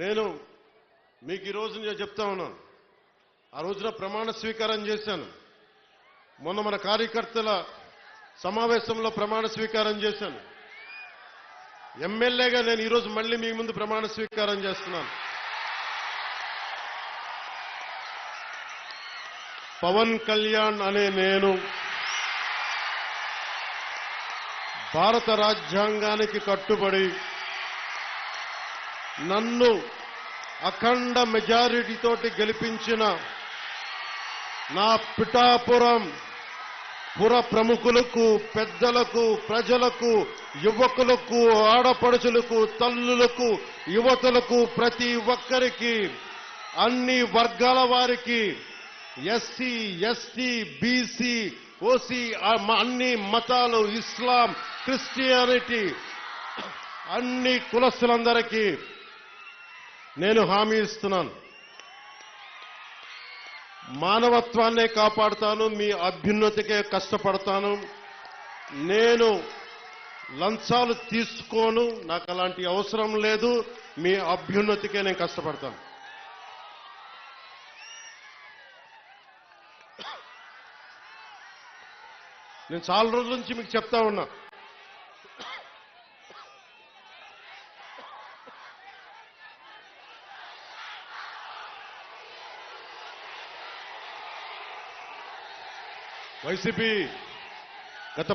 నేను మీకు ఈ రోజు నేను చెప్తా ఉన్నాను. ఆ రోజున ప్రమాణ స్వీకారం చేశాను. మొన్న మన కార్యకర్తల సమావేశంలో ప్రమాణ స్వీకారం చేశాను. ఎమ్మెల్యేగా నేను ఈరోజు మళ్ళీ మీ ముందు ప్రమాణ స్వీకారం చేస్తున్నాను. పవన్ కళ్యాణ్ అనే నేను భారత రాజ్యాంగానికి కట్టుబడి నన్ను అఖండ మెజారిటీతోటి గెలిపించిన నా పిఠాపురం పుర ప్రముఖులకు, పెద్దలకు, ప్రజలకు, యువకులకు, ఆడపడుచులకు, తల్లులకు, యువతులకు, ప్రతి ఒక్కరికి, అన్ని వర్గాల వారికి, ఎస్సీ, ఎస్టీ, బీసీ, ఓసీ, అన్ని మతాలు, ఇస్లాం, క్రిస్టియానిటీ, అన్ని కులస్తులందరికీ నేను హామీ ఇస్తున్నాను. మానవత్వాన్నే కాపాడుతాను, మీ అభ్యున్నతికే కష్టపడతాను. నేను లంచాలు తీసుకోను, నాకు అలాంటి అవసరం లేదు. మీ అభ్యున్నతికే నేను కష్టపడతాను. నేను చాలా రోజుల నుంచి మీకు చెప్తా ఉన్నా, వైసీపీ గత